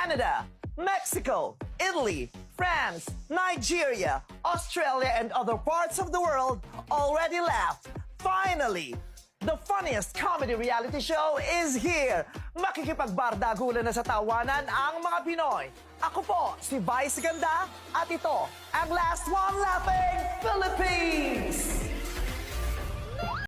Canada, Mexico, Italy, France, Nigeria, Australia, and other parts of the world already laughed. Finally, the funniest comedy reality show is here. Makikipagbardagulan na sa tawanan ang mga Pinoy. Ako po, si Vice Ganda, at ito, ang Last One Laughing Philippines!